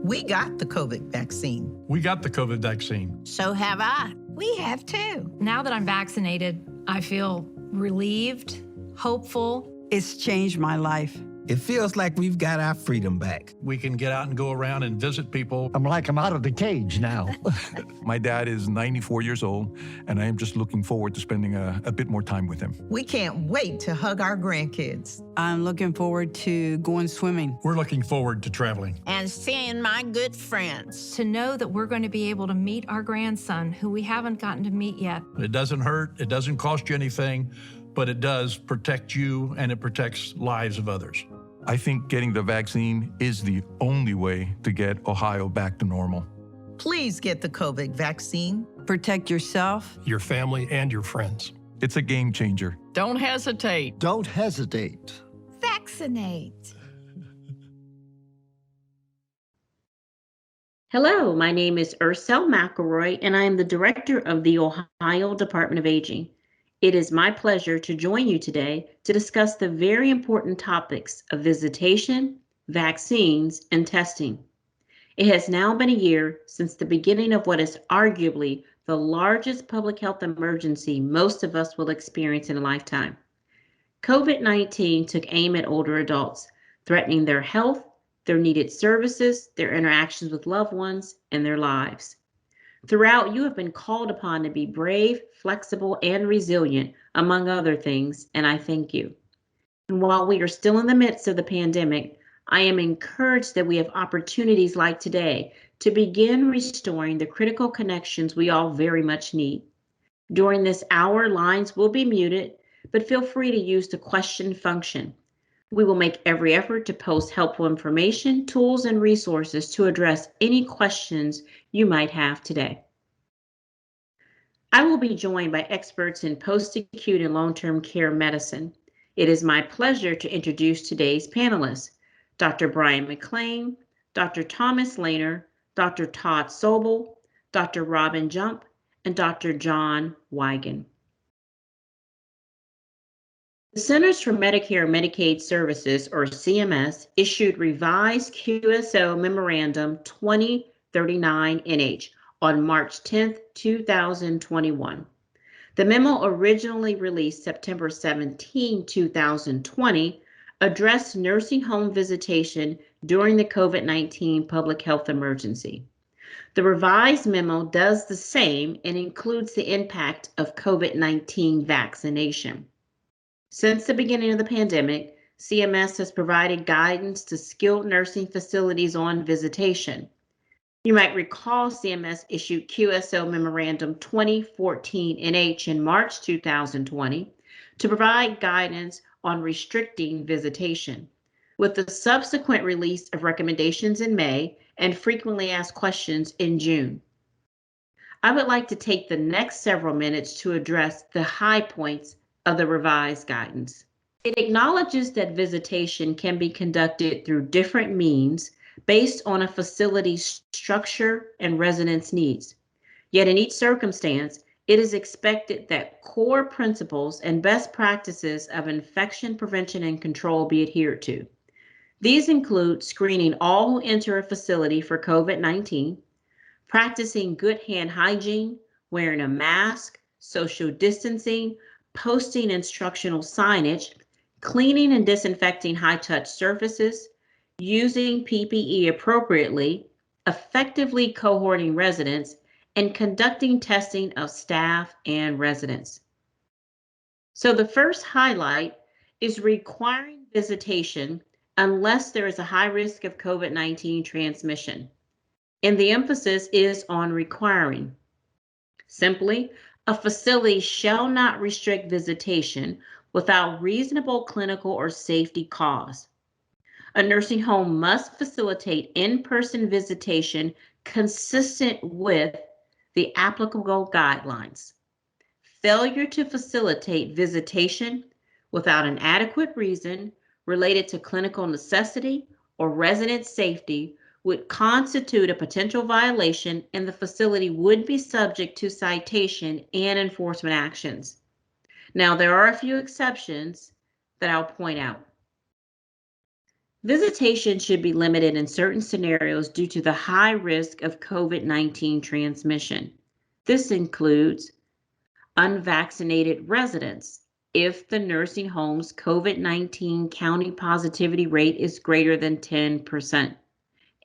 We got the COVID vaccine. We got the COVID vaccine. So have I. We have too. Now that I'm vaccinated, I feel relieved, hopeful. It's changed my life. It feels like we've got our freedom back. We can get out and go around and visit people. I'm out of the cage now. My dad is 94 years old, and I am just looking forward to spending a bit more time with him. We can't wait to hug our grandkids. I'm looking forward to going swimming. We're looking forward to traveling. And seeing my good friends. To know that we're going to be able to meet our grandson, who we haven't gotten to meet yet. It doesn't hurt, it doesn't cost you anything, but it does protect you and it protects lives of others. I think getting the vaccine is the only way to get Ohio back to normal. Please get the COVID vaccine. Protect yourself, your family, and your friends. It's a game changer. Don't hesitate. Don't hesitate. Vaccinate. Hello, my name is Ursel McElroy, and I am the director of the Ohio Department of Aging. It is my pleasure to join you today to discuss the very important topics of visitation, vaccines, and testing. It has now been a year since the beginning of what is arguably the largest public health emergency most of us will experience in a lifetime. COVID-19 took aim at older adults, threatening their health, their needed services, their interactions with loved ones, and their lives. Throughout, you have been called upon to be brave, flexible, and resilient, among other things, and I thank you. And while we are still in the midst of the pandemic, I am encouraged that we have opportunities like today to begin restoring the critical connections we all very much need. During this hour, lines will be muted, but feel free to use the question function. We will make every effort to post helpful information, tools, and resources to address any questions you might have today. I will be joined by experts in post-acute and long-term care medicine. It is my pleasure to introduce today's panelists, Dr. Brian McLean, Dr. Thomas Lehner, Dr. Todd Sobel, Dr. Robin Jump, and Dr. John Wigan. The Centers for Medicare and Medicaid Services, or CMS, issued revised QSO Memorandum 2039-NH on March 10, 2021. The memo, originally released September 17, 2020, addressed nursing home visitation during the COVID-19 public health emergency. The revised memo does the same and includes the impact of COVID-19 vaccination. Since the beginning of the pandemic, CMS has provided guidance to skilled nursing facilities on visitation. You might recall CMS issued QSO Memorandum 2014-NH in March 2020 to provide guidance on restricting visitation, with the subsequent release of recommendations in May and frequently asked questions in June. I would like to take the next several minutes to address the high points of the revised guidance. It acknowledges that visitation can be conducted through different means based on a facility's structure and residents' needs. Yet in each circumstance, it is expected that core principles and best practices of infection prevention and control be adhered to. These include screening all who enter a facility for COVID-19, practicing good hand hygiene, wearing a mask, social distancing, posting instructional signage, cleaning and disinfecting high-touch surfaces, using PPE appropriately, effectively cohorting residents, and conducting testing of staff and residents. So the first highlight is requiring visitation unless there is a high risk of COVID-19 transmission. And the emphasis is on requiring. Simply, a facility shall not restrict visitation without reasonable clinical or safety cause. A nursing home must facilitate in-person visitation consistent with the applicable guidelines. Failure to facilitate visitation without an adequate reason related to clinical necessity or resident safety would constitute a potential violation, and the facility would be subject to citation and enforcement actions. Now, there are a few exceptions that I'll point out. Visitation should be limited in certain scenarios due to the high risk of COVID-19 transmission. This includes unvaccinated residents if the nursing home's COVID-19 county positivity rate is greater than 10%,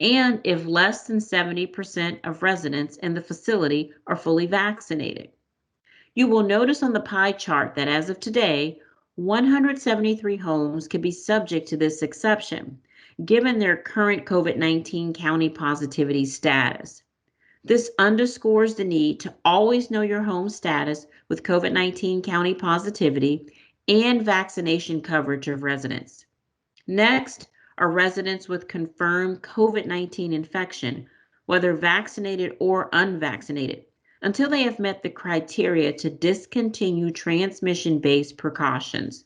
and if less than 70% of residents in the facility are fully vaccinated. You will notice on the pie chart that as of today, 173 homes could be subject to this exception, given their current COVID-19 county positivity status. This underscores the need to always know your home status with COVID-19 county positivity and vaccination coverage of residents. Next are residents with confirmed COVID-19 infection, whether vaccinated or unvaccinated, until they have met the criteria to discontinue transmission-based precautions.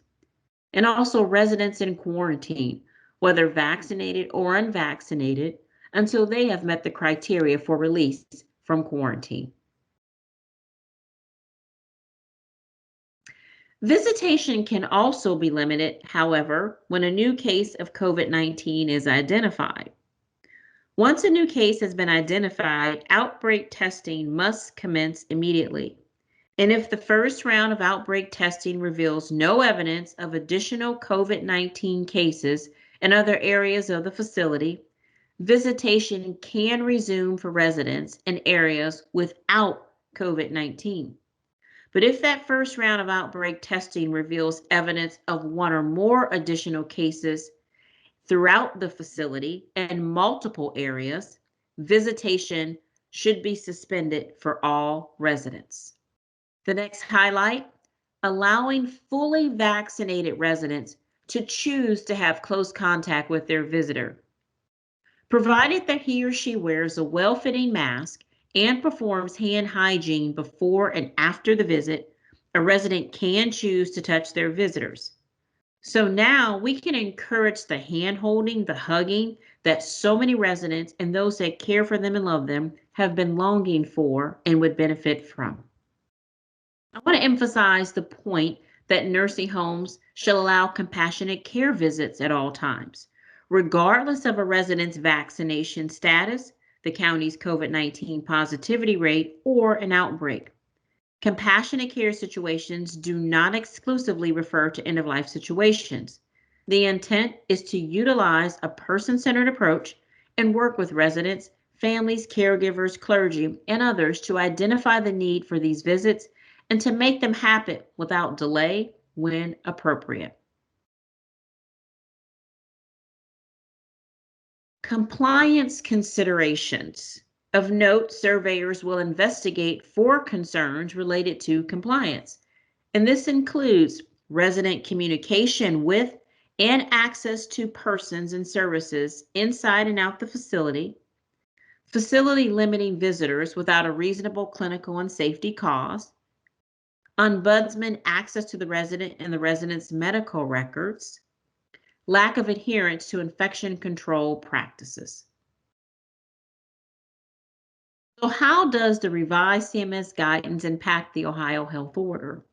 And also residents in quarantine, whether vaccinated or unvaccinated, until they have met the criteria for release from quarantine. Visitation can also be limited, however, when a new case of COVID-19 is identified. Once a new case has been identified, outbreak testing must commence immediately. And if the first round of outbreak testing reveals no evidence of additional COVID-19 cases in other areas of the facility, visitation can resume for residents in areas without COVID-19. But if that first round of outbreak testing reveals evidence of one or more additional cases throughout the facility and multiple areas, visitation should be suspended for all residents. The next highlight, allowing fully vaccinated residents to choose to have close contact with their visitor. Provided that he or she wears a well-fitting mask and performs hand hygiene before and after the visit, a resident can choose to touch their visitors. So now we can encourage the hand-holding, the hugging that so many residents and those that care for them and love them have been longing for and would benefit from. I want to emphasize the point that nursing homes shall allow compassionate care visits at all times, regardless of a resident's vaccination status, the county's COVID-19 positivity rate, or an outbreak. Compassionate care situations do not exclusively refer to end-of-life situations. The intent is to utilize a person-centered approach and work with residents, families, caregivers, clergy, and others to identify the need for these visits and to make them happen without delay when appropriate. Compliance considerations. Of note, surveyors will investigate for concerns related to compliance, and this includes resident communication with and access to persons and services inside and out the facility, facility limiting visitors without a reasonable clinical and safety cause, ombudsman access to the resident and the resident's medical records, lack of adherence to infection control practices. So how does the revised CMS guidance impact the Ohio Health Order?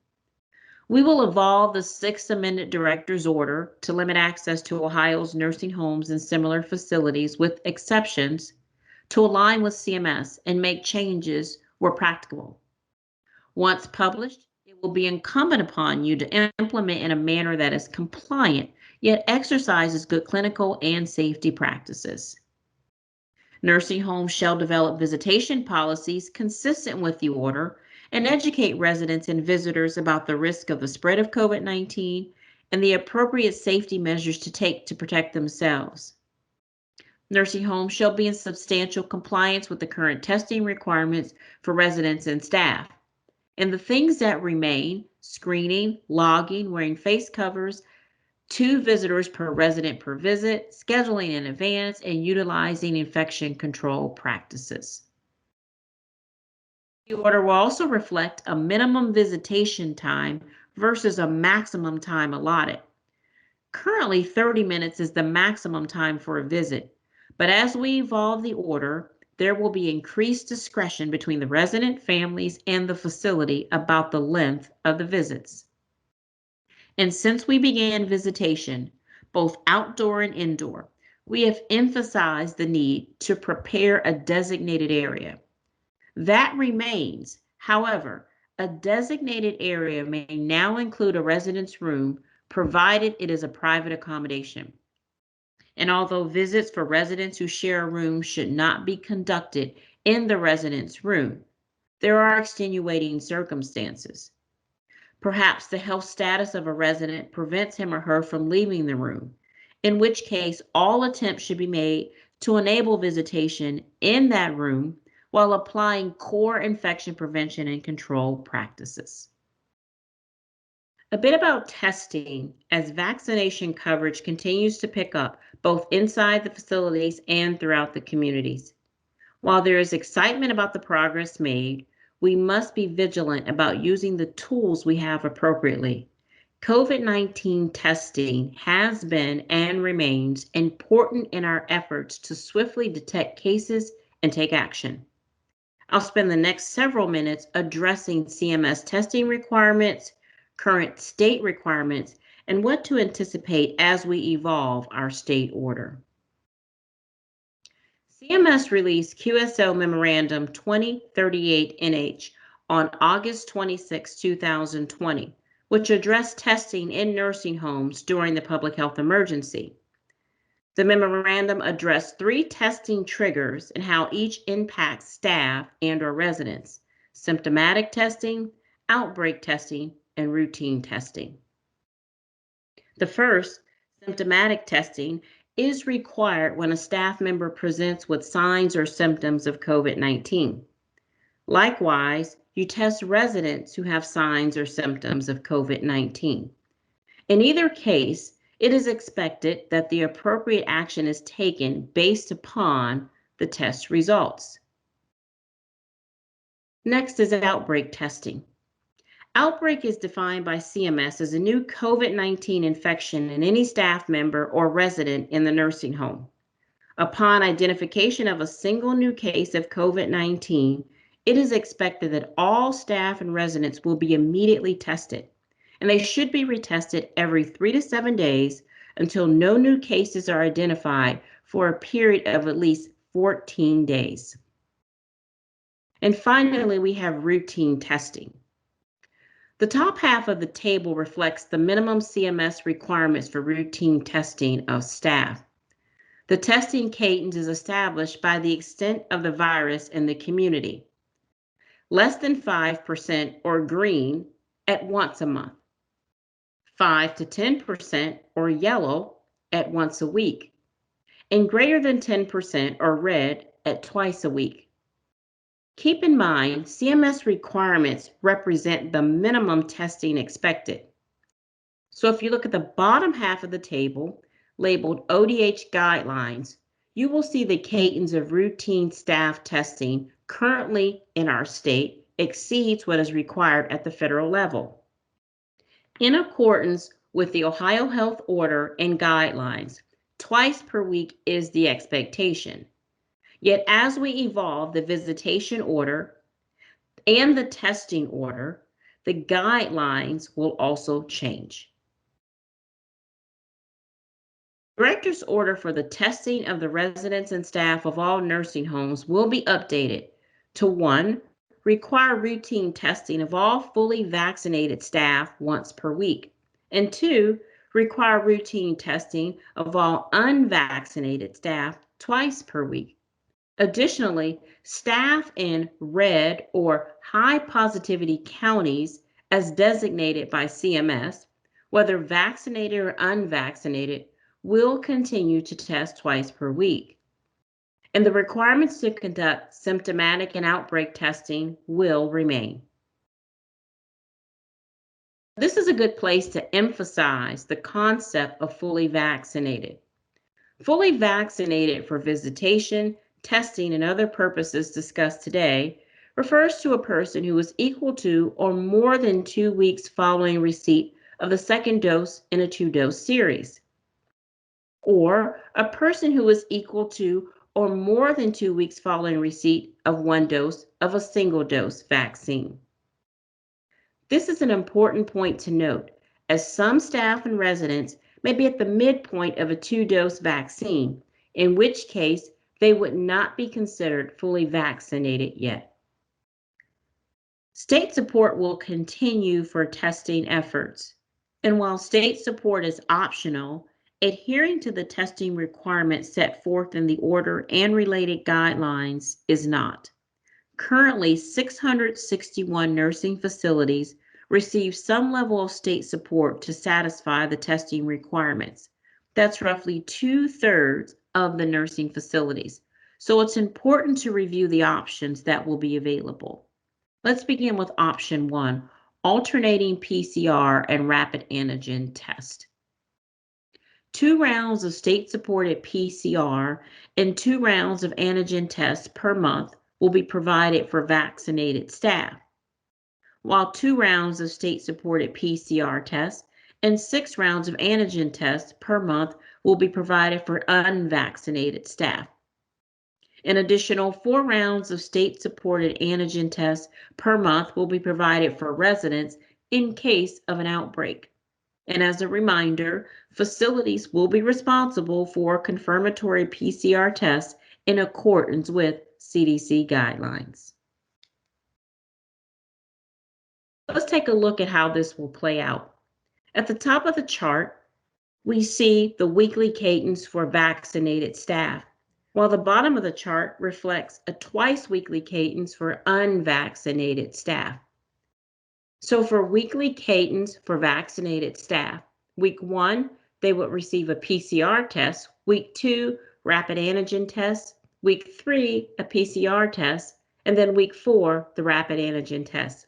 We will evolve the Sixth Amendment Director's Order to limit access to Ohio's nursing homes and similar facilities with exceptions to align with CMS and make changes where practicable. Once published, it will be incumbent upon you to implement in a manner that is compliant, yet exercises good clinical and safety practices. Nursing homes shall develop visitation policies consistent with the order and educate residents and visitors about the risk of the spread of COVID-19 and the appropriate safety measures to take to protect themselves. Nursing homes shall be in substantial compliance with the current testing requirements for residents and staff. And the things that remain, screening, logging, wearing face covers, 2 visitors per resident per visit, scheduling in advance, and utilizing infection control practices. The order will also reflect a minimum visitation time versus a maximum time allotted. Currently, 30 minutes is the maximum time for a visit, but as we evolve the order, there will be increased discretion between the resident, families, and the facility about the length of the visits. And since we began visitation, both outdoor and indoor, we have emphasized the need to prepare a designated area. That remains. However, a designated area may now include a residence room, provided it is a private accommodation. And although visits for residents who share a room should not be conducted in the residence room, there are extenuating circumstances. Perhaps the health status of a resident prevents him or her from leaving the room, in which case all attempts should be made to enable visitation in that room while applying core infection prevention and control practices. A bit about testing as vaccination coverage continues to pick up both inside the facilities and throughout the communities. While there is excitement about the progress made, we must be vigilant about using the tools we have appropriately. COVID-19 testing has been and remains important in our efforts to swiftly detect cases and take action. I'll spend the next several minutes addressing CMS testing requirements, current state requirements, and what to anticipate as we evolve our state order. CMS released QSO Memorandum 2038NH on August 26, 2020, which addressed testing in nursing homes during the public health emergency. The memorandum addressed 3 testing triggers and how each impacts staff and/or residents: symptomatic testing, outbreak testing, and routine testing. The first, symptomatic testing, is required when a staff member presents with signs or symptoms of COVID-19. Likewise, you test residents who have signs or symptoms of COVID-19. In either case, it is expected that the appropriate action is taken based upon the test results. Next is outbreak testing. Outbreak is defined by CMS as a new COVID-19 infection in any staff member or resident in the nursing home. Upon identification of a single new case of COVID-19, it is expected that all staff and residents will be immediately tested, and they should be retested every 3 to 7 days until no new cases are identified for a period of at least 14 days. And finally, we have routine testing. The top half of the table reflects the minimum CMS requirements for routine testing of staff. The testing cadence is established by the extent of the virus in the community. Less than 5% or green at once a month. 5 to 10% or yellow at once a week. And greater than 10% or red at twice a week. Keep in mind, CMS requirements represent the minimum testing expected. So if you look at the bottom half of the table, labeled ODH guidelines, you will see the cadence of routine staff testing currently in our state exceeds what is required at the federal level. In accordance with the Ohio Health Order and guidelines, twice per week is the expectation. Yet as we evolve the visitation order and the testing order, the guidelines will also change. Director's order for the testing of the residents and staff of all nursing homes will be updated to 1, require routine testing of all fully vaccinated staff once per week, and 2, require routine testing of all unvaccinated staff twice per week. Additionally, staff in red or high positivity counties as designated by CMS, whether vaccinated or unvaccinated, will continue to test twice per week. And the requirements to conduct symptomatic and outbreak testing will remain. This is a good place to emphasize the concept of fully vaccinated. Fully vaccinated for visitation, testing, and other purposes discussed today refers to a person who is equal to or more than 2 weeks following receipt of the second dose in a 2-dose series, or a person who is equal to or more than 2 weeks following receipt of 1 dose of a single-dose vaccine. This is an important point to note, as some staff and residents may be at the midpoint of a 2-dose vaccine, in which case they would not be considered fully vaccinated yet. State support will continue for testing efforts, and while state support is optional, adhering to the testing requirements set forth in the order and related guidelines is not. Currently, 661 nursing facilities receive some level of state support to satisfy the testing requirements. That's roughly 2/3 of the nursing facilities. So it's important to review the options that will be available. Let's begin with option 1, alternating PCR and rapid antigen test. 2 rounds of state-supported PCR and 2 rounds of antigen tests per month will be provided for vaccinated staff, while 2 rounds of state-supported PCR tests and 6 rounds of antigen tests per month will be provided for unvaccinated staff. An additional 4 rounds of state-supported antigen tests per month will be provided for residents in case of an outbreak. And as a reminder, facilities will be responsible for confirmatory PCR tests in accordance with CDC guidelines. Let's take a look at how this will play out. At the top of the chart, we see the weekly cadence for vaccinated staff, while the bottom of the chart reflects a twice-weekly cadence for unvaccinated staff. So for weekly cadence for vaccinated staff, week 1, they would receive a PCR test, week 2, rapid antigen test, week 3, a PCR test, and then week 4, the rapid antigen test.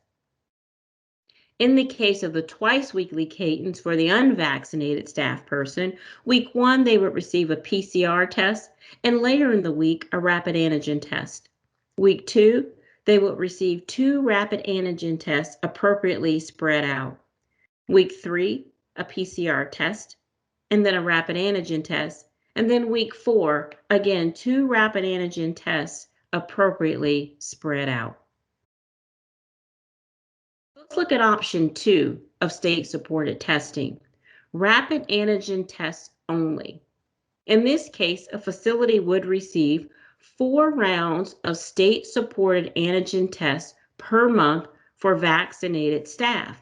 In the case of the twice-weekly cadence for the unvaccinated staff person, week 1, they would receive a PCR test, and later in the week, a rapid antigen test. Week 2, they would receive 2 rapid antigen tests appropriately spread out. Week 3, a PCR test, and then a rapid antigen test. And then week 4, again, 2 rapid antigen tests appropriately spread out. Let's look at option 2 of state-supported testing, rapid antigen tests only. In this case, a facility would receive 4 rounds of state-supported antigen tests per month for vaccinated staff,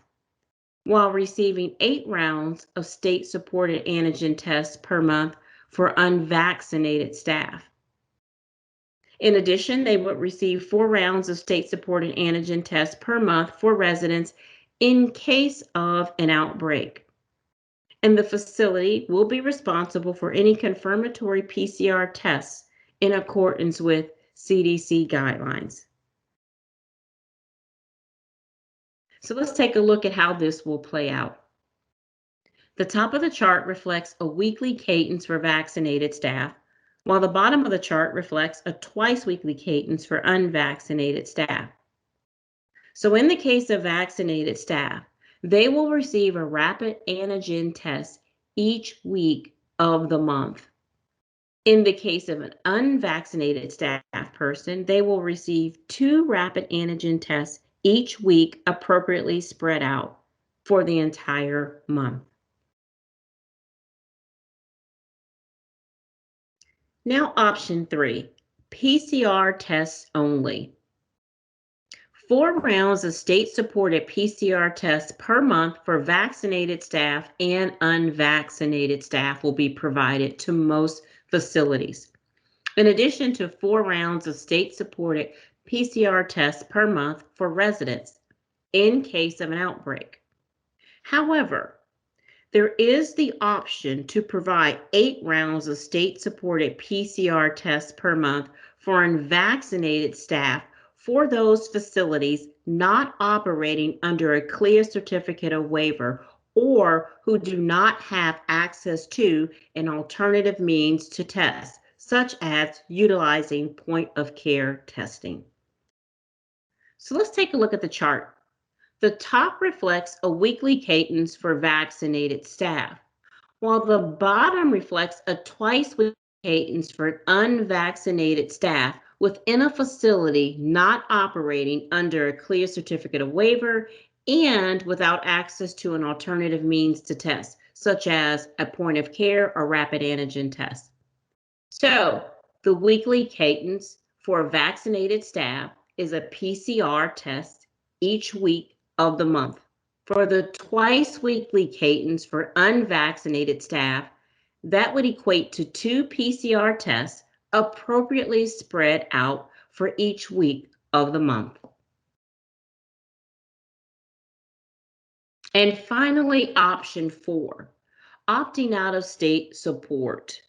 while receiving 8 rounds of state-supported antigen tests per month for unvaccinated staff. In addition, they would receive 4 rounds of state-supported antigen tests per month for residents in case of an outbreak. And the facility will be responsible for any confirmatory PCR tests in accordance with CDC guidelines. So let's take a look at how this will play out. The top of the chart reflects a weekly cadence for vaccinated staff, while the bottom of the chart reflects a twice-weekly cadence for unvaccinated staff. So in the case of vaccinated staff, they will receive a rapid antigen test each week of the month. In the case of an unvaccinated staff person, they will receive 2 rapid antigen tests each week appropriately spread out for the entire month. Now option 3, PCR tests only. 4 rounds of state-supported PCR tests per month for vaccinated staff and unvaccinated staff will be provided to most facilities, in addition to 4 rounds of state-supported PCR tests per month for residents in case of an outbreak. However, there is the option to provide 8 rounds of state-supported PCR tests per month for unvaccinated staff for those facilities not operating under a clear certificate of waiver or who do not have access to an alternative means to test, such as utilizing point-of-care testing. So let's take a look at the chart. The top reflects a weekly cadence for vaccinated staff, while the bottom reflects a twice-weekly cadence for unvaccinated staff within a facility not operating under a clear certificate of waiver and without access to an alternative means to test, such as a point of care or rapid antigen test. So the weekly cadence for vaccinated staff is a PCR test each week of the month. For the twice weekly cadence for unvaccinated staff, that would equate to 2 PCR tests appropriately spread out for each week of the month. And finally, option 4, opting out of state support.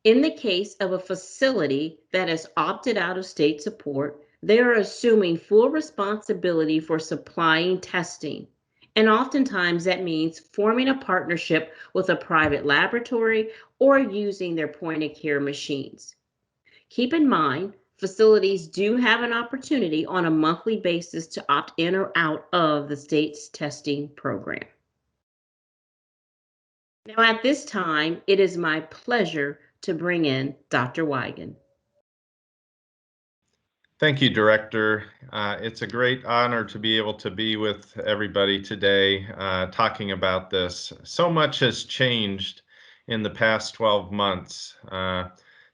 In the case of a facility that has opted out of state support, they are assuming full responsibility for supplying testing. And oftentimes that means forming a partnership with a private laboratory or using their point of care machines. Keep in mind, facilities do have an opportunity on a monthly basis to opt in or out of the state's testing program. Now, at this time, it is my pleasure to bring in Dr. Wigan. Thank you, Director. It's a great honor to be able to be with everybody today talking about this. So much has changed in the past 12 months.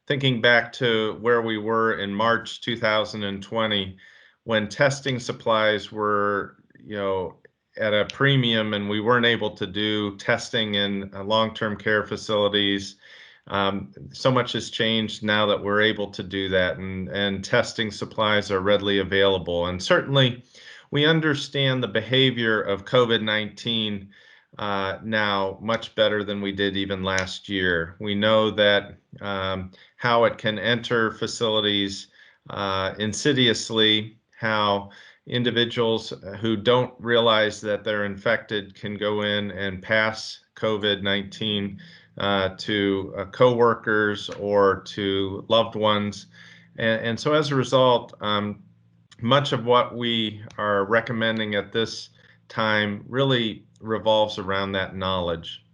Thinking back to where we were in March 2020, when testing supplies were, at a premium and we weren't able to do testing in long-term care facilities. So much has changed now that we're able to do that, and testing supplies are readily available. And certainly we understand the behavior of COVID-19 now much better than we did even last year. We know that how it can enter facilities insidiously, how individuals who don't realize that they're infected can go in and pass COVID-19 to coworkers or to loved ones. And so as a result, much of what we are recommending at this time really revolves around that knowledge.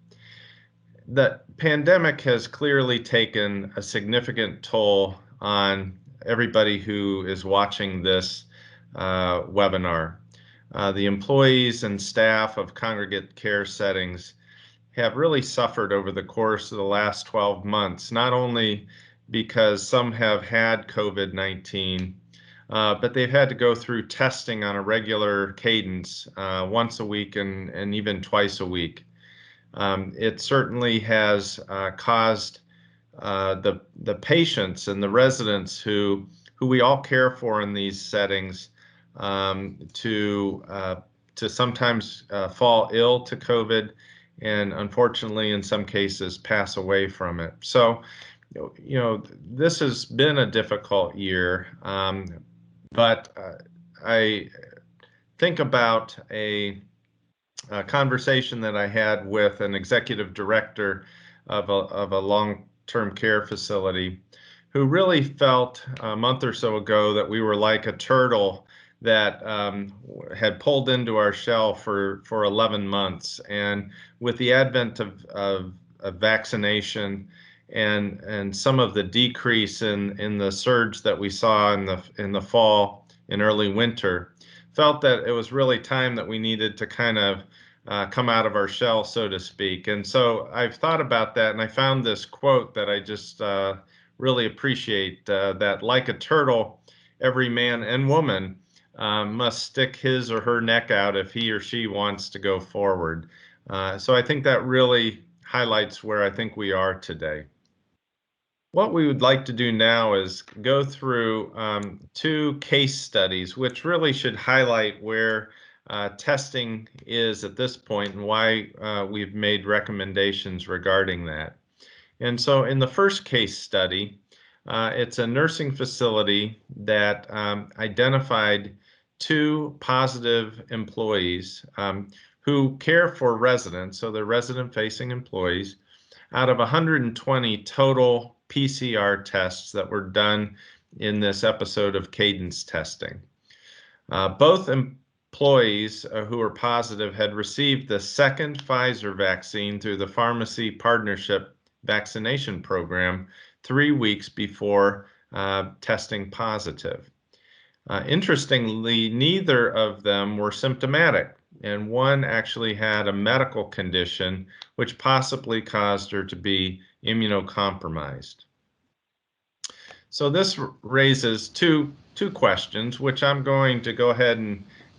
The pandemic has clearly taken a significant toll on everybody who is watching this webinar. The employees and staff of congregate care settings have really suffered over the course of the last 12 months, not only because some have had COVID-19, but they've had to go through testing on a regular cadence, once a week and even twice a week. It certainly has caused the patients and the residents who we all care for in these settings to sometimes fall ill to COVID, and unfortunately in some cases pass away from it. So, this has been a difficult year, but I think about a conversation that I had with an executive director of a long-term care facility who really felt a month or so ago that we were like a turtle that had pulled into our shell for 11 months. And with the advent of vaccination and some of the decrease in the surge that we saw in the fall and early winter, felt that it was really time that we needed to kind of come out of our shell, so to speak. And so I've thought about that, and I found this quote that I just really appreciate, that like a turtle, every man and woman must stick his or her neck out if he or she wants to go forward. So I think that really highlights where I think we are today. What we would like to do now is go through 2 case studies, which really should highlight where testing is at this point and why we've made recommendations regarding that. And so in the first case study, it's a nursing facility that identified 2 positive employees who care for residents, so they're resident-facing employees, out of 120 total PCR tests that were done in this episode of cadence testing. Both employees who were positive had received the second Pfizer vaccine through the Pharmacy Partnership Vaccination Program 3 weeks before testing positive. Interestingly, neither of them were symptomatic. and one actually had a medical condition which possibly caused her to be immunocompromised. So this raises two questions, which I'm going to go ahead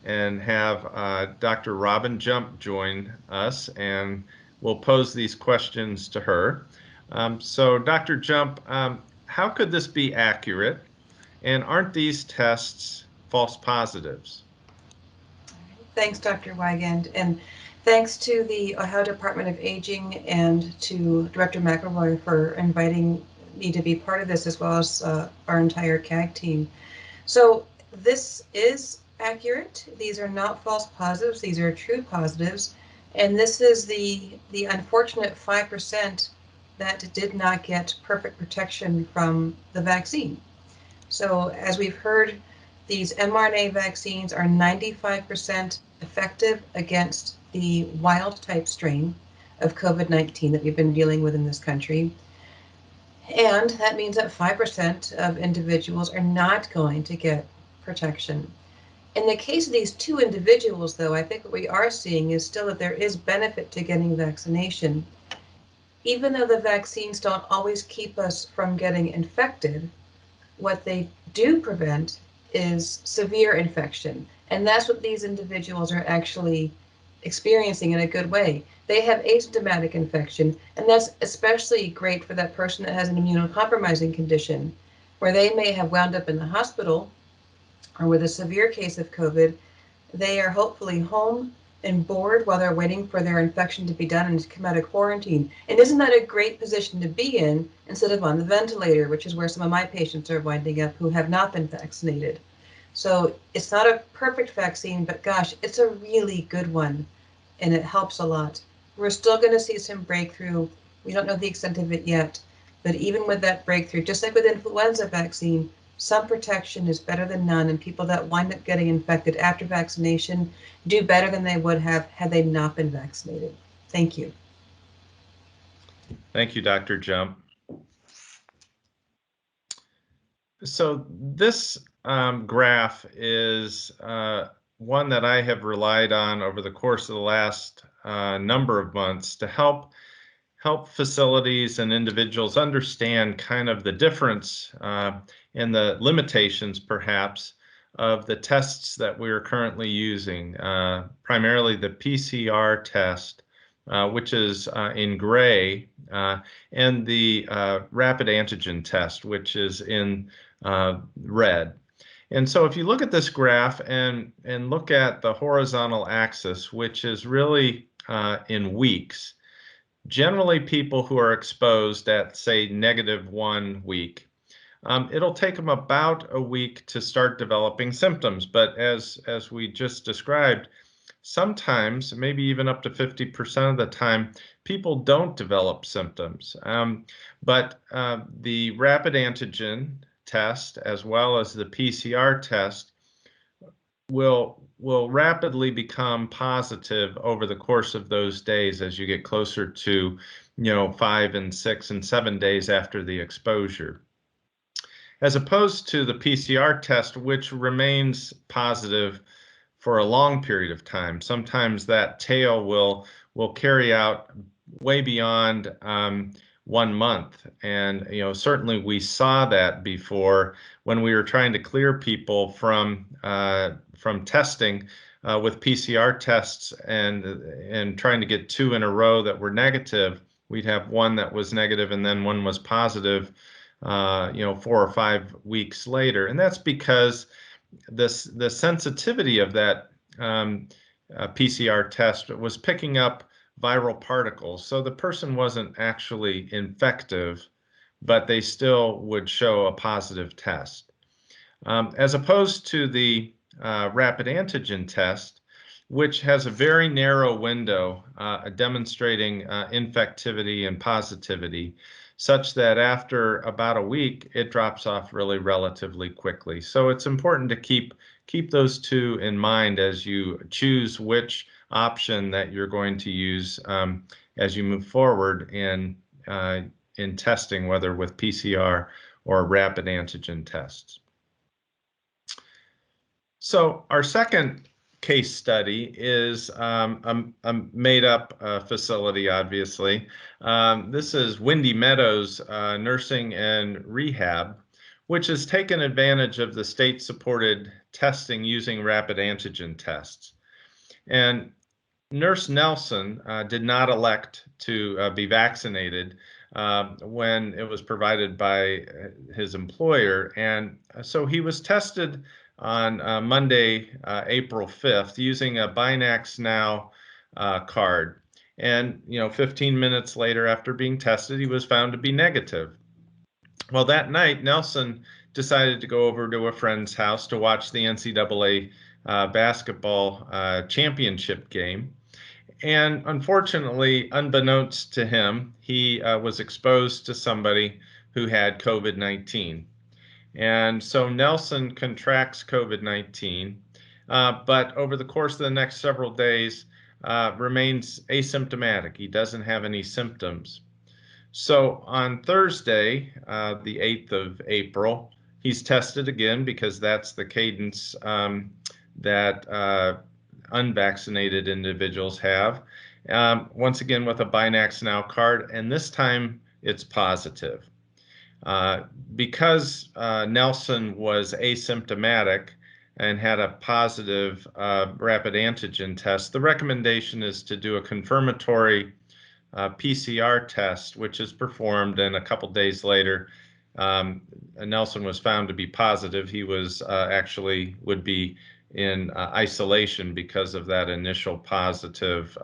and have Dr. Robin Jump join us, and we'll pose these questions to her. So Dr. Jump, how could this be accurate? And aren't these tests false positives? Thanks, Dr. Wigand, and thanks to the Ohio Department of Aging and to Director McElroy for inviting me to be part of this, as well as our entire CAG team. So this is accurate. These are not false positives. These are true positives. And this is the unfortunate 5% that did not get perfect protection from the vaccine. So as we've heard, these mRNA vaccines are 95% effective against the wild type strain of COVID-19 that we've been dealing with in this country. And that means that 5% of individuals are not going to get protection. In the case of these two individuals, though, I think what we are seeing is still that there is benefit to getting vaccination. Even though the vaccines don't always keep us from getting infected, what they do prevent is severe infection. And that's what these individuals are actually experiencing in a good way. They have asymptomatic infection, and that's especially great for that person that has an immunocompromising condition, where they may have wound up in the hospital, or with a severe case of COVID, they are hopefully home and bored while they're waiting for their infection to be done and to come out of quarantine. And isn't that a great position to be in instead of on the ventilator, which is where some of my patients are winding up who have not been vaccinated. So it's not a perfect vaccine, but gosh, it's a really good one, and it helps a lot. We're still going to see some breakthrough. We don't know the extent of it yet, but even with that breakthrough, just like with influenza vaccine, some protection is better than none, and people that wind up getting infected after vaccination do better than they would have had they not been vaccinated. Thank you. Thank you, Dr. Jump. So this graph is one that I have relied on over the course of the last number of months to help facilities and individuals understand kind of the difference and the limitations, perhaps, of the tests that we are currently using, primarily the PCR test, which is in gray, and the Rapid Antigen test, which is in red. And so if you look at this graph and look at the horizontal axis, which is really in weeks, generally people who are exposed at, say, -1 week, it'll take them about a week to start developing symptoms. But as we just described, sometimes, maybe even up to 50% of the time, people don't develop symptoms. But the rapid antigen test, as well as the PCR test, will rapidly become positive over the course of those days as you get closer to, 5 and 6 and 7 days after the exposure. As opposed to the PCR test, which remains positive for a long period of time. Sometimes that tail will carry out way beyond 1 month, and certainly we saw that before when we were trying to clear people from testing with PCR tests and trying to get 2 in a row that were negative. We'd have one that was negative and then one was positive, 4 or 5 weeks later, and that's because the sensitivity of that PCR test was picking up viral particles. So the person wasn't actually infective, but they still would show a positive test. As opposed to the rapid antigen test, which has a very narrow window demonstrating infectivity and positivity, such that after about a week, it drops off really relatively quickly. So it's important to keep those two in mind as you choose which option that you're going to use as you move forward in testing, whether with PCR or rapid antigen tests. So our second case study is a made-up facility, obviously. This is Windy Meadows Nursing and Rehab, which has taken advantage of the state-supported testing using rapid antigen tests. And Nurse Nelson did not elect to be vaccinated when it was provided by his employer. And so he was tested on Monday, April 5th, using a Binax Now card. And, 15 minutes later after being tested, he was found to be negative. Well, that night, Nelson decided to go over to a friend's house to watch the NCAA basketball championship game. And unfortunately, unbeknownst to him, he was exposed to somebody who had COVID-19. And so Nelson contracts COVID-19, but over the course of the next several days remains asymptomatic. He doesn't have any symptoms. So on Thursday, the 8th of April, he's tested again because that's the cadence that unvaccinated individuals have, once again with a Binax Now card, and this time it's positive. Because Nelson was asymptomatic and had a positive rapid antigen test, the recommendation is to do a confirmatory PCR test, which is performed, and a couple days later, Nelson was found to be positive. He was actually would be in isolation because of that initial positive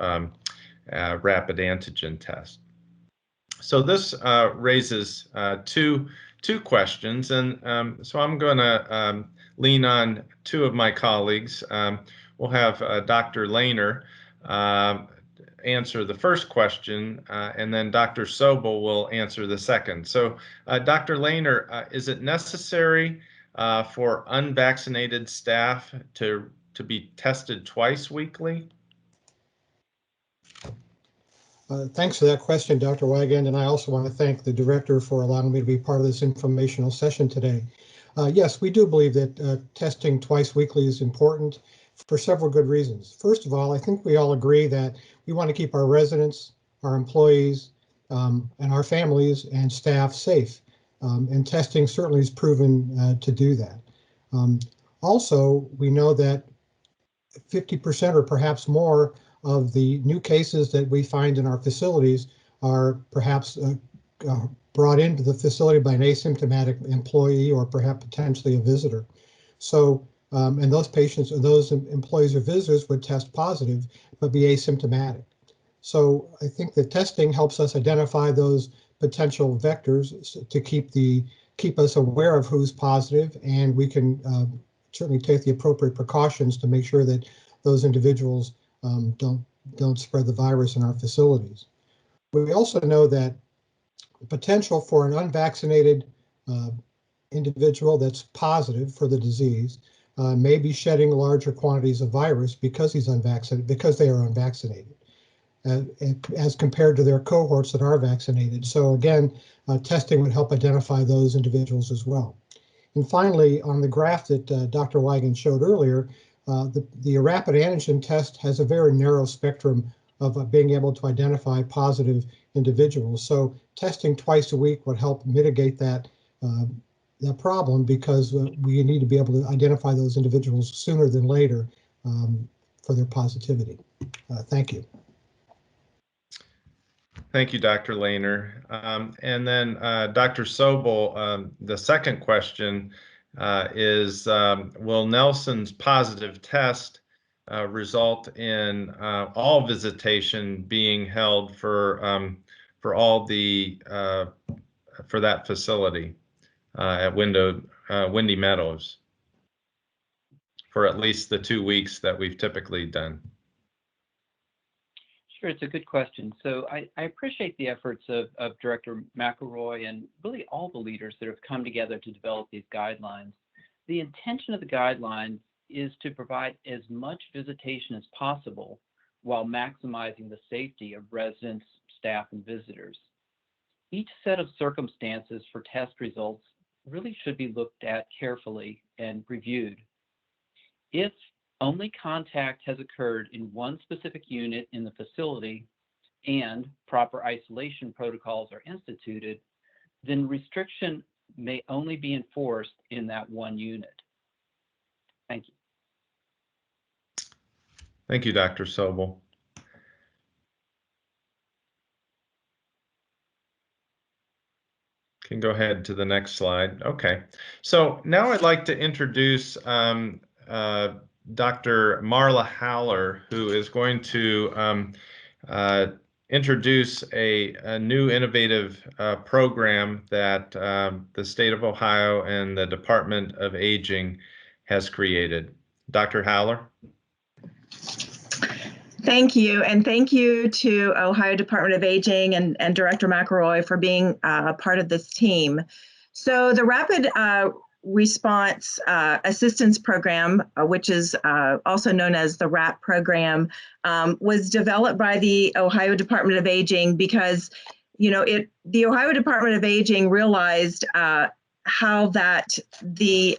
rapid antigen test. So this raises two questions, and so I'm going to lean on two of my colleagues. We'll have Dr. Lehner answer the first question, and then Dr. Sobel will answer the second. So, Dr. Lehner, is it necessary for unvaccinated staff to be tested twice weekly? Thanks for that question, Dr. Wigand, and I also want to thank the director for allowing me to be part of this informational session today. Yes, we do believe that testing twice weekly is important for several good reasons. First of all, I think we all agree that we want to keep our residents, our employees, and our families and staff safe, and testing certainly is proven to do that. Also, we know that 50% or perhaps more of the new cases that we find in our facilities are perhaps brought into the facility by an asymptomatic employee or perhaps potentially a visitor. So, and those patients or those employees or visitors would test positive but be asymptomatic. So I think that testing helps us identify those potential vectors to keep us aware of who's positive, and we can certainly take the appropriate precautions to make sure that those individuals don't spread the virus in our facilities. We also know that the potential for an unvaccinated individual that's positive for the disease may be shedding larger quantities of virus because he's unvaccinated, because they are unvaccinated, as compared to their cohorts that are vaccinated. So again, testing would help identify those individuals as well. And finally, on the graph that Dr. Wigand showed earlier, the rapid antigen test has a very narrow spectrum of being able to identify positive individuals. So testing twice a week would help mitigate that problem, because we need to be able to identify those individuals sooner than later for their positivity. Thank you. Thank you, Dr. Lehner. And then Dr. Sobel, the second question is, will Nelson's positive test result in all visitation being held for all the for that facility at Windy Meadows for at least the 2 weeks that we've typically done? Sure, it's a good question. So I appreciate the efforts of Director McElroy and really all the leaders that have come together to develop these guidelines. The intention of the guidelines is to provide as much visitation as possible while maximizing the safety of residents, staff, and visitors. Each set of circumstances for test results really should be looked at carefully and reviewed. If only contact has occurred in one specific unit in the facility and proper isolation protocols are instituted, then restriction may only be enforced in that one unit. Thank you. Thank you, Dr. Sobel. Can go ahead to the next slide. Okay, so now I'd like to introduce Dr. Marla Haller, who is going to introduce a new innovative program that the state of Ohio and the Department of Aging has created. Dr. Haller. Thank you, and thank you to Ohio Department of Aging and Director McElroy for being a part of this team. So the Rapid Response Assistance Program, which is also known as the RAP program, was developed by the Ohio Department of Aging because, you know, the Ohio Department of Aging realized how that the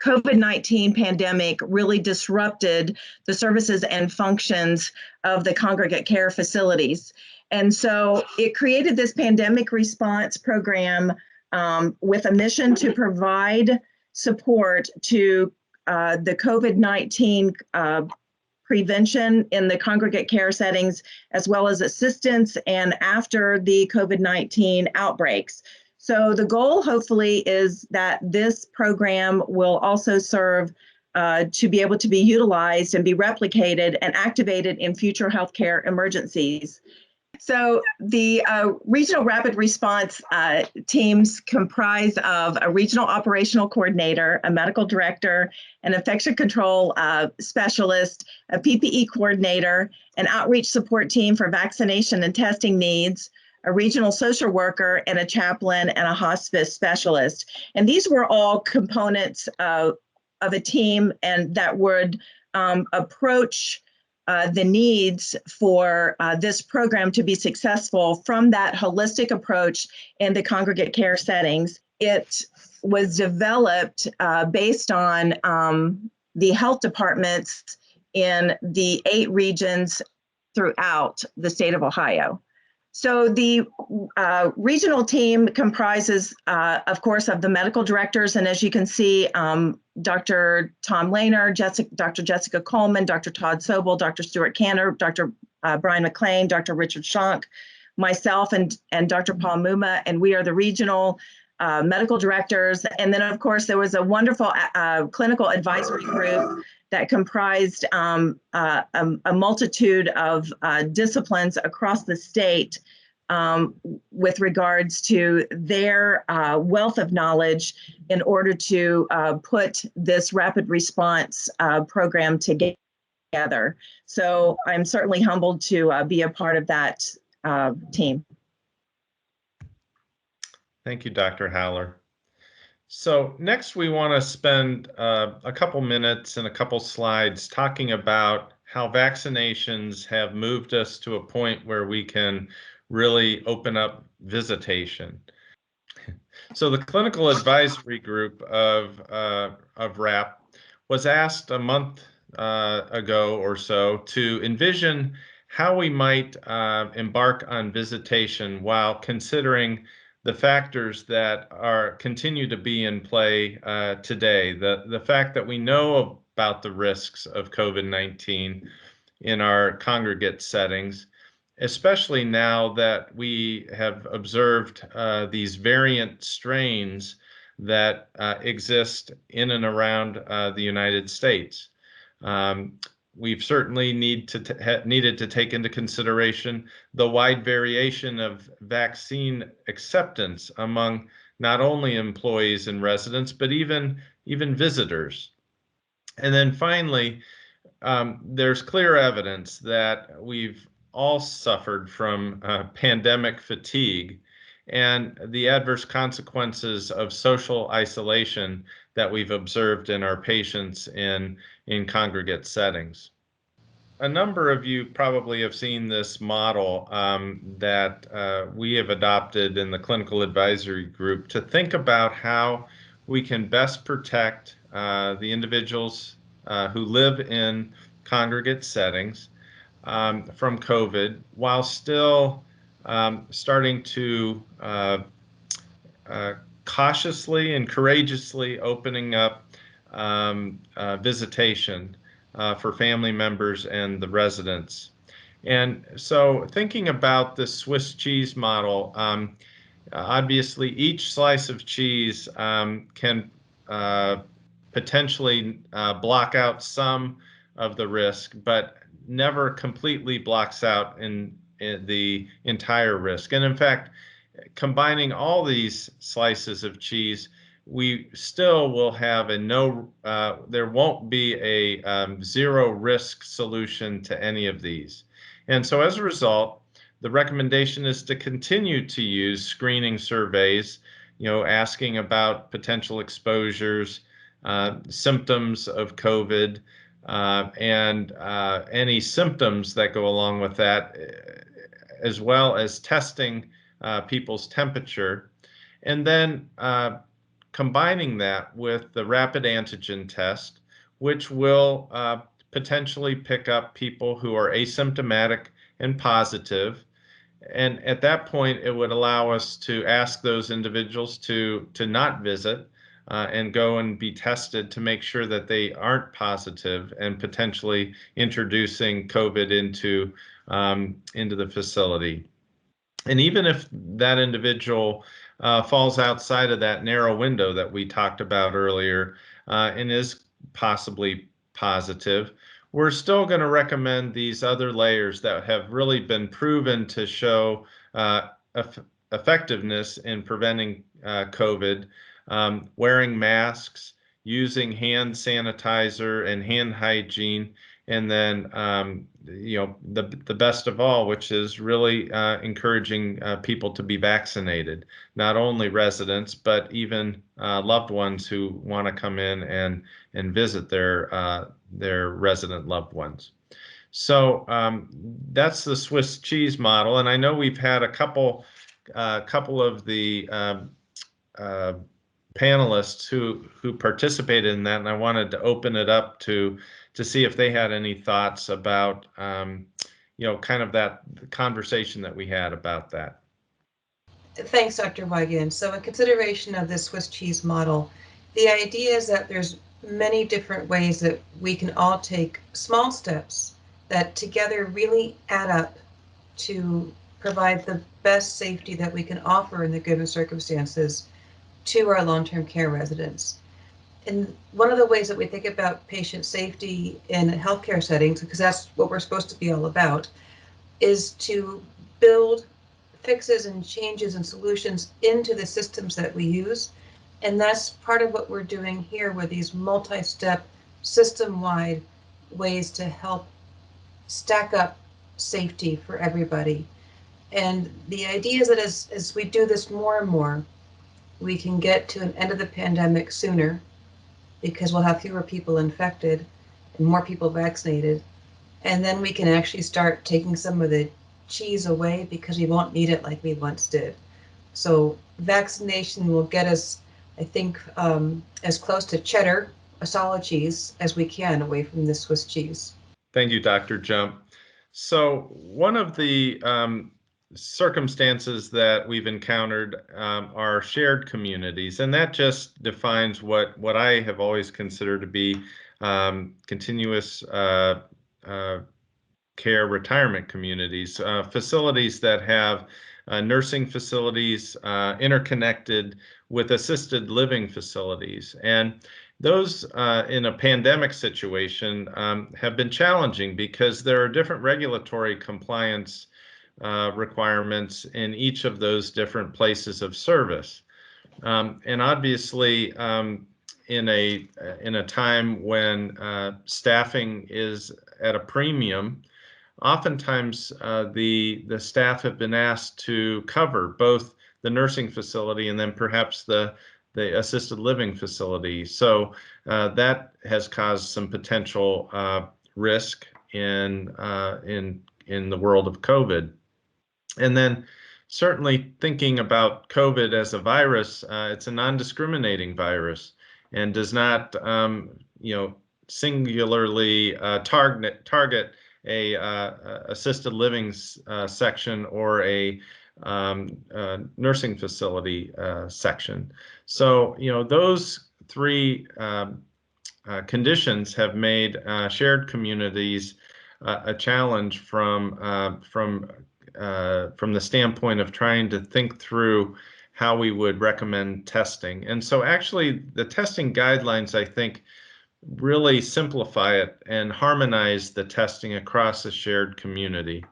COVID-19 pandemic really disrupted the services and functions of the congregate care facilities. And so it created this pandemic response program with a mission to provide support to the COVID-19 prevention in the congregate care settings, as well as assistance and after the COVID-19 outbreaks. So the goal, hopefully, is that this program will also serve to be able to be utilized and be replicated and activated in future healthcare emergencies. So the regional rapid response teams comprise of a regional operational coordinator, a medical director, an infection control specialist, a PPE coordinator, an outreach support team for vaccination and testing needs, a regional social worker, and a chaplain and a hospice specialist. And these were all components of a team and that would approach the needs for this program to be successful from that holistic approach in the congregate care settings. It was developed based on the health departments in the 8 regions throughout the state of Ohio. So the regional team comprises, of course, of the medical directors. And as you can see, Dr. Tom Lehner, Dr. Jessica Coleman, Dr. Todd Sobel, Dr. Stuart Cantor, Dr. Brian McLean, Dr. Richard Schonk, myself, and Dr. Paul Muma. And we are the regional medical directors. And then, of course, there was a wonderful clinical advisory group that comprised a multitude of disciplines across the state with regards to their wealth of knowledge in order to put this rapid response program together. So I'm certainly humbled to be a part of that team. Thank you, Dr. Haller. So next we want to spend a couple minutes and a couple slides talking about how vaccinations have moved us to a point where we can really open up visitation. So the clinical advisory group of RAP was asked a month ago or so to envision how we might embark on visitation while considering the factors that continue to be in play today. The fact that we know about the risks of COVID-19 in our congregate settings, especially now that we have observed these variant strains that exist in and around the United States. We've certainly needed to take into consideration the wide variation of vaccine acceptance among not only employees and residents, but even visitors. And then finally, there's clear evidence that we've all suffered from pandemic fatigue and the adverse consequences of social isolation that we've observed in our patients in congregate settings. A number of you probably have seen this model that we have adopted in the clinical advisory group to think about how we can best protect the individuals who live in congregate settings from COVID, while still starting to cautiously and courageously opening up visitation for family members and the residents. And so thinking about the Swiss cheese model, obviously each slice of cheese can potentially block out some of the risk, but never completely blocks out in the entire risk. And in fact, combining all these slices of cheese, we still will have there won't be a zero risk solution to any of these. And so as a result, the recommendation is to continue to use screening surveys, asking about potential exposures, symptoms of COVID, and any symptoms that go along with that, as well as testing people's temperature, and then combining that with the rapid antigen test, which will potentially pick up people who are asymptomatic and positive. And at that point, it would allow us to ask those individuals to not visit and go and be tested to make sure that they aren't positive and potentially introducing COVID into the facility. And even if that individual falls outside of that narrow window that we talked about earlier and is possibly positive, we're still going to recommend these other layers that have really been proven to show effectiveness in preventing COVID, wearing masks, using hand sanitizer and hand hygiene, and then the best of all, which is really encouraging people to be vaccinated, not only residents, but even loved ones who want to come in and visit their resident loved ones. So that's the Swiss cheese model, and I know we've had a couple of the panelists who participated in that, and I wanted to open it up to see if they had any thoughts about kind of that conversation that we had about that. Thanks, Dr. Weigand. So in consideration of the Swiss cheese model, the idea is that there's many different ways that we can all take small steps that together really add up to provide the best safety that we can offer in the given circumstances to our long-term care residents. And one of the ways that we think about patient safety in healthcare settings, because that's what we're supposed to be all about, is to build fixes and changes and solutions into the systems that we use. And that's part of what we're doing here with these multi-step, system-wide ways to help stack up safety for everybody. And the idea is that as we do this more and more, we can get to an end of the pandemic sooner because we'll have fewer people infected and more people vaccinated. And then we can actually start taking some of the cheese away because we won't need it like we once did. So vaccination will get us, I think, as close to cheddar, a solid cheese, as we can away from the Swiss cheese. Thank you, Dr. Jump. So one of the circumstances that we've encountered are shared communities, and that just defines what I have always considered to be continuous care retirement communities, facilities that have nursing facilities interconnected with assisted living facilities. And those in a pandemic situation have been challenging because there are different regulatory compliance requirements in each of those different places of service. And obviously, in a time when staffing is at a premium, oftentimes the staff have been asked to cover both the nursing facility and then perhaps the assisted living facility. So that has caused some potential risk in the world of COVID. And then certainly thinking about COVID as a virus, it's a non-discriminating virus and does not singularly target a assisted living section or a nursing facility section. So, those three conditions have made shared communities a challenge from the standpoint of trying to think through how we would recommend testing. And so actually the testing guidelines, I think, really simplify it and harmonize the testing across a shared community.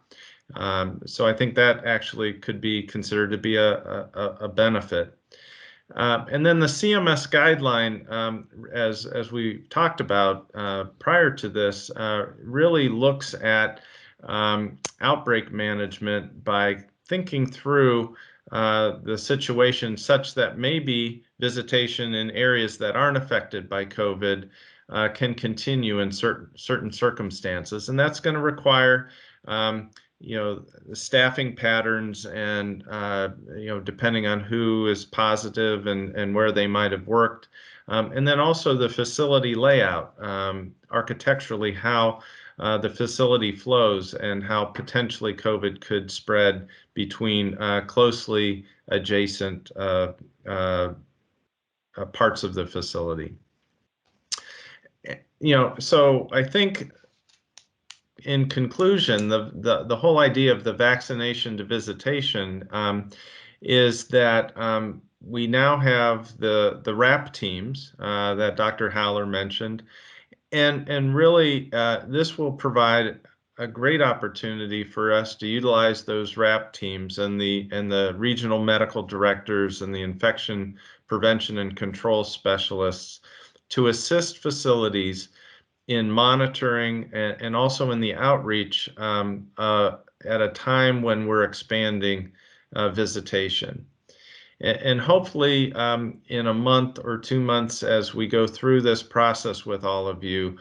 So I think that actually could be considered to be a benefit. And then the CMS guideline, as we talked about prior to this, really looks at outbreak management by thinking through the situation such that maybe visitation in areas that aren't affected by COVID can continue in certain circumstances. And that's going to require staffing patterns and, depending on who is positive and where they might have worked. And then also the facility layout, architecturally, how the facility flows and how potentially COVID could spread between closely adjacent parts of the facility. So I think, in conclusion, the whole idea of the vaccination to visitation is that we now have the RAP teams that Dr. Haller mentioned, and really this will provide a great opportunity for us to utilize those RAP teams and the regional medical directors and the infection prevention and control specialists to assist facilities in monitoring and also in the outreach at a time when we're expanding visitation. And hopefully in a month or 2 months, as we go through this process with all of you,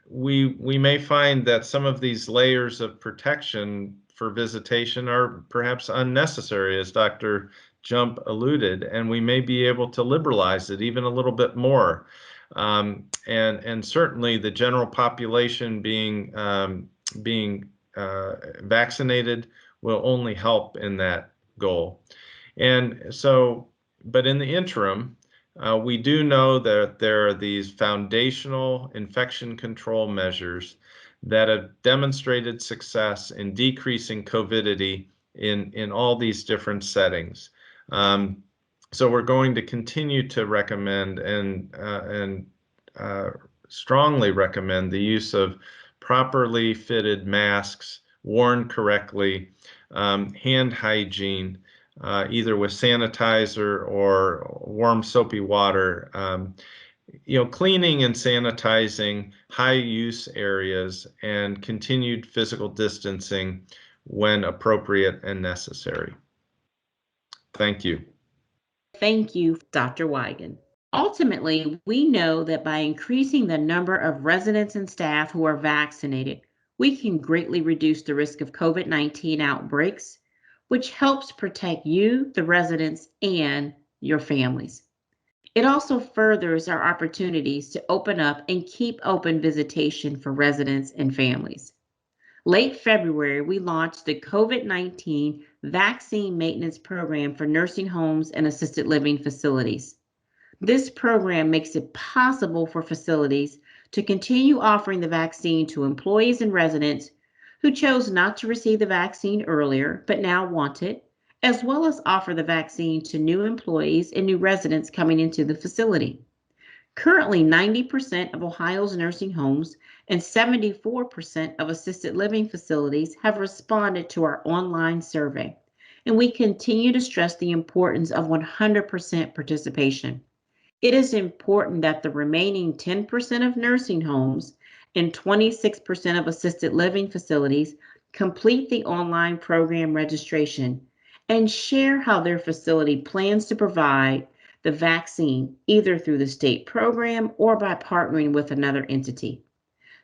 we may find that some of these layers of protection for visitation are perhaps unnecessary, as Dr. Jump alluded, and we may be able to liberalize it even a little bit more. And certainly the general population being vaccinated will only help in that goal. And so, but in the interim, we do know that there are these foundational infection control measures that have demonstrated success in decreasing COVIDity in all these different settings. So we're going to continue to recommend and strongly recommend the use of properly fitted masks, worn correctly, hand hygiene, either with sanitizer or warm soapy water, cleaning and sanitizing high use areas, and continued physical distancing when appropriate and necessary. Thank you. Thank you, Dr. Wiegand. Ultimately, we know that by increasing the number of residents and staff who are vaccinated, we can greatly reduce the risk of COVID-19 outbreaks, which helps protect you, the residents, and your families. It also furthers our opportunities to open up and keep open visitation for residents and families. Late February, we launched the COVID-19 Vaccine Maintenance Program for nursing homes and assisted living facilities. This program makes it possible for facilities to continue offering the vaccine to employees and residents who chose not to receive the vaccine earlier but now want it, as well as offer the vaccine to new employees and new residents coming into the facility. Currently, 90% of Ohio's nursing homes and 74% of assisted living facilities have responded to our online survey, and we continue to stress the importance of 100% participation. It is important that the remaining 10% of nursing homes and 26% of assisted living facilities complete the online program registration and share how their facility plans to provide the vaccine, either through the state program or by partnering with another entity.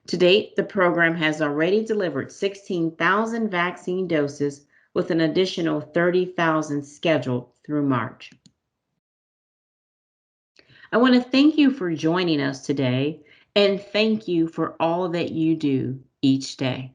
To date, the program has already delivered 16,000 vaccine doses with an additional 30,000 scheduled through March. I want to thank you for joining us today And thank you for all that you do each day.